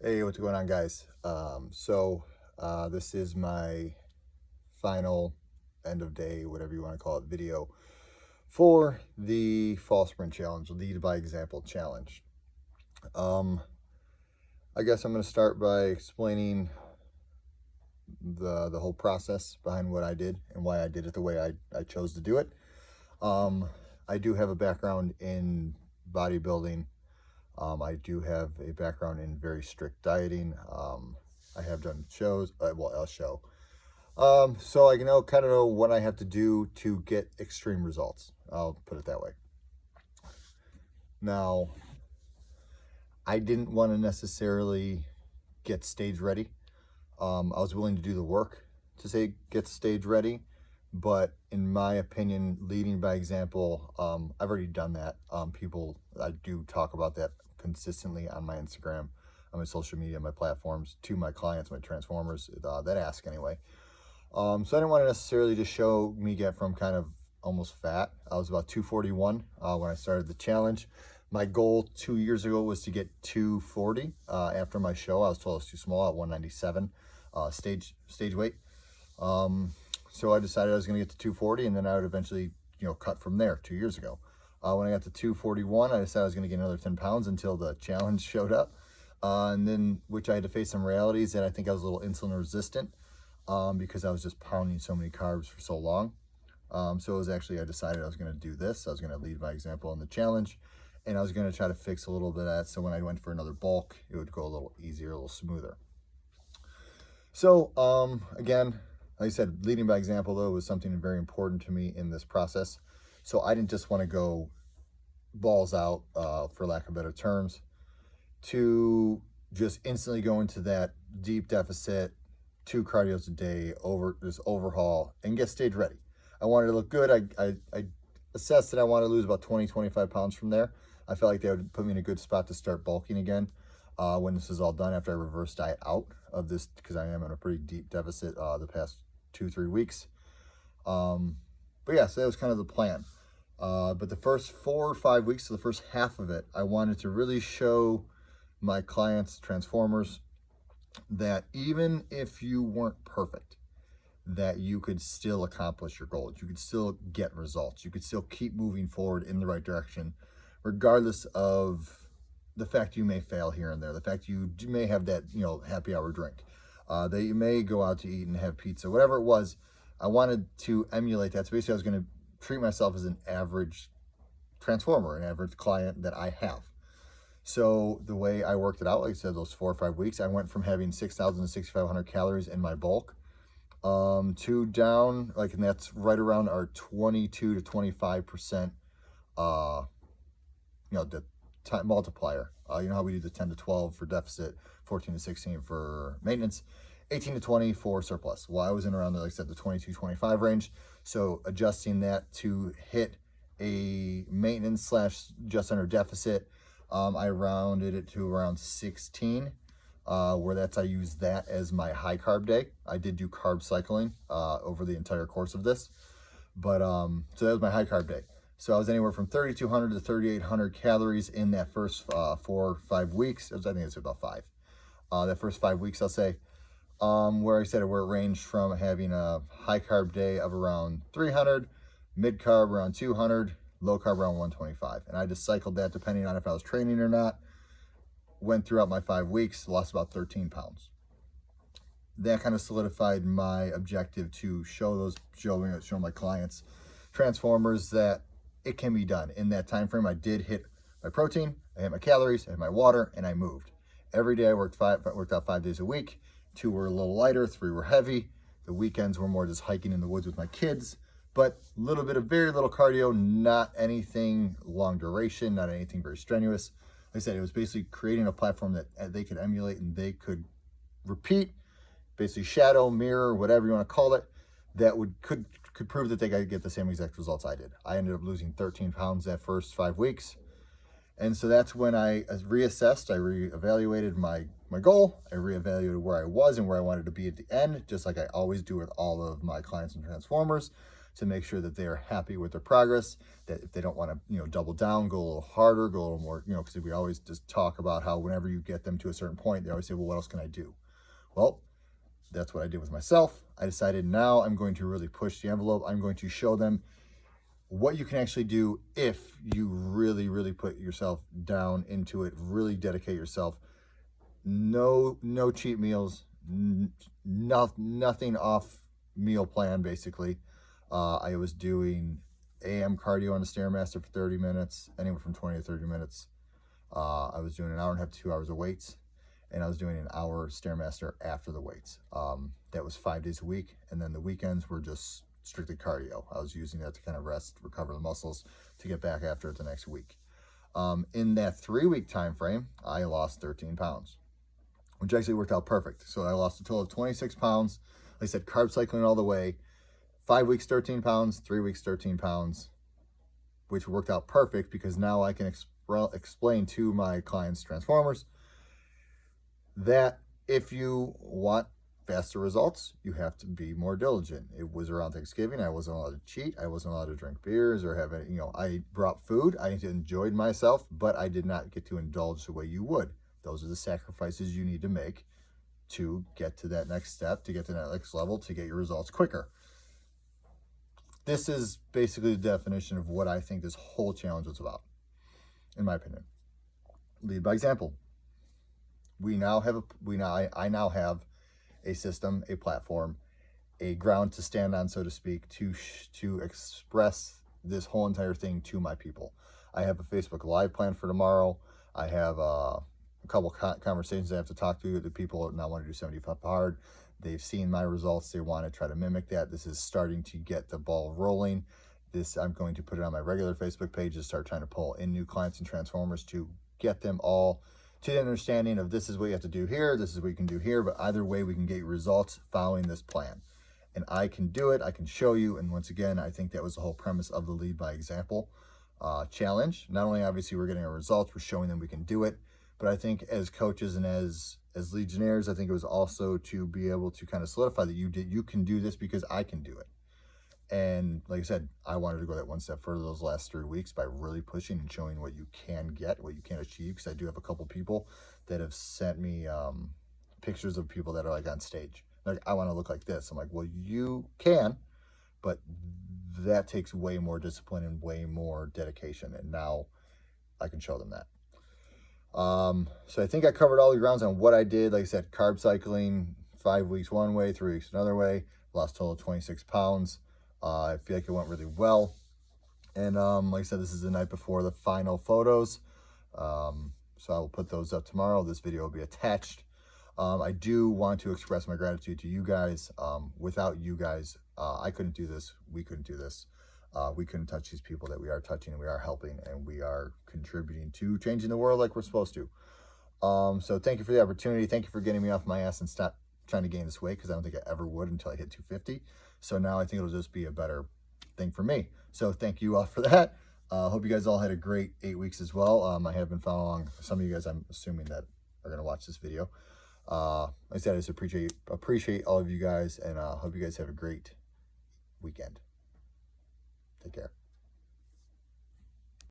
Hey, what's going on, guys? This is my final end of day, whatever you want to call it, video for the fall sprint challenge, lead by example challenge. I guess I'm going to start by explaining the whole process behind what I did and why I did it the way I chose to do it. I do have a background in bodybuilding. I do have a background in very strict dieting. I have done shows, a show. So I kind of know what I have to do to get extreme results. I'll put it that way. Now, I didn't want to necessarily get stage ready. I was willing to do the work to say get stage ready, but in my opinion, leading by example, I've already done that. I do talk about that consistently on my Instagram, on my social media, my platforms, to my clients, my transformers that ask anyway. So I didn't want to necessarily just show me get from kind of almost fat. I was about 241 when I started the challenge. My goal 2 years ago was to get 240. After my show, I was told I was too small at 197 stage weight. So I decided I was going to get to 240, and then I would eventually, cut from there 2 years ago. When I got to 241, I decided I was going to get another 10 pounds until the challenge showed up. And then, which I had to face some realities that I think I was a little insulin resistant because I was just pounding so many carbs for so long. So it was actually, I decided I was going to do this. I was going to lead by example in the challenge, and I was going to try to fix a little bit of that. So when I went for another bulk, it would go a little easier, a little smoother. So again, like I said, leading by example, though, was something very important to me in this process. So I didn't just want to go balls out, for lack of better terms, to just instantly go into that deep deficit, 2 cardios a day, overhaul, and get stage ready. I wanted to look good. I assessed that I wanted to lose about 20-25 pounds from there. I felt like they would put me in a good spot to start bulking again when this is all done, after I reverse diet out of this, because I am in a pretty deep deficit the past 2-3 weeks. But yeah, so that was kind of the plan. But the first 4 or 5 weeks, so the first half of it, I wanted to really show my clients, transformers, that even if you weren't perfect, that you could still accomplish your goals. You could still get results. You could still keep moving forward in the right direction, regardless of the fact you may fail here and there, the fact you may have that, happy hour drink, that you may go out to eat and have pizza, whatever it was. I wanted to emulate that. So basically, I was going to treat myself as an average transformer, an average client that I have. So the way I worked it out, like I said, those 4 or 5 weeks, I went from having 6,000 to 6,500 calories in my bulk to down, and that's right around our 22 to 25%, the time multiplier. You know how we do the 10 to 12 for deficit, 14 to 16 for maintenance, 18 to 20 for surplus. Well, I was in around, like I said, the 22, 25 range. So adjusting that to hit a maintenance / just under deficit, I rounded it to around 16, where I use that as my high carb day. I did do carb cycling over the entire course of this, but so that was my high carb day. So I was anywhere from 3,200 to 3,800 calories in that first 4 or 5 weeks. I think it's about 5. That first 5 weeks, I'll say, where it ranged from having a high carb day of around 300, mid carb around 200, low carb around 125. And I just cycled that depending on if I was training or not. Went throughout my 5 weeks, lost about 13 pounds. That kind of solidified my objective to show my clients, transformers, that it can be done. In that time frame, I did hit my protein, I hit my calories, I hit my water, and I moved. Every day I worked out 5 days a week. 2 were a little lighter, 3 were heavy. The weekends were more just hiking in the woods with my kids, but very little cardio, not anything long duration, not anything very strenuous. Like I said, it was basically creating a platform that they could emulate and they could repeat, basically shadow, mirror, whatever you want to call it, that could prove that they could get the same exact results I did. I ended up losing 13 pounds that first 5 weeks. And so that's when I reassessed, I reevaluated my goal. I reevaluated where I was and where I wanted to be at the end, just like I always do with all of my clients and transformers, to make sure that they are happy with their progress, that if they don't want to, double down, go a little harder, go a little more, because we always just talk about how whenever you get them to a certain point, they always say, well, what else can I do? Well, that's what I did with myself. I decided now I'm going to really push the envelope. I'm going to show them what you can actually do if you really, really put yourself down into it, really dedicate yourself. No cheat meals, nothing off meal plan, basically. I was doing AM cardio on the Stairmaster for 30 minutes, anywhere from 20 to 30 minutes. I was doing an hour and a half, 2 hours of weights, and I was doing an hour Stairmaster after the weights. That was 5 days a week, and then the weekends were just strictly cardio. I was using that to kind of rest, recover the muscles to get back after it the next week. In that 3-week time frame, I lost 13 pounds, which actually worked out perfect. So I lost a total of 26 pounds. Like I said, carb cycling all the way. 5 weeks, 13 pounds, 3 weeks, 13 pounds, which worked out perfect because now I can explain to my clients, transformers, that if you want faster results, you have to be more diligent. It was around Thanksgiving. I wasn't allowed to cheat. I wasn't allowed to drink beers or have any, I brought food. I enjoyed myself, but I did not get to indulge the way you would. Those are the sacrifices you need to make to get to that next step, to get to that next level, to get your results quicker. This is basically the definition of what I think this whole challenge was about, in my opinion. Lead by example. I now have a system, a platform, a ground to stand on, so to speak, to express this whole entire thing to my people. I have a Facebook Live plan for tomorrow. I have a couple conversations I have to talk to. The people that now want to do 75 hard. They've seen my results. They want to try to mimic that. This is starting to get the ball rolling. I'm going to put it on my regular Facebook page and start trying to pull in new clients and transformers to get them all to the understanding of this is what you have to do here, this is what you can do here, but either way we can get results following this plan. And I can do it, I can show you, and once again, I think that was the whole premise of the Lead by Example challenge. Not only obviously we're getting our results, we're showing them we can do it, but I think as coaches and as Legionnaires, I think it was also to be able to kind of solidify that you can do this because I can do it. And like I said, I wanted to go that one step further those last 3 weeks by really pushing and showing what you can get, what you can achieve. Because I do have a couple people that have sent me pictures of people that are like on stage. Like, I want to look like this. I'm like, well, you can, but that takes way more discipline and way more dedication. And now I can show them that. So I think I covered all the grounds on what I did. Like I said, carb cycling, 5 weeks one way, 3 weeks another way. Lost a total of 26 pounds. I feel like it went really well. And like I said, this is the night before the final photos. So I will put those up tomorrow. This video will be attached. I do want to express my gratitude to you guys. Without you guys, I couldn't do this. We couldn't do this. We couldn't touch these people that we are touching, and we are helping, and we are contributing to changing the world like we're supposed to. So thank you for the opportunity. Thank you for getting me off my ass and stop trying to gain this weight, because I don't think I ever would until I hit 250. So now I think it'll just be a better thing for me. So thank you all for that. Hope you guys all had a great 8 weeks as well. I have been following along. Some of you guys, I'm assuming, that are going to watch this video. Like I said, I just appreciate all of you guys, and hope you guys have a great weekend. Take care.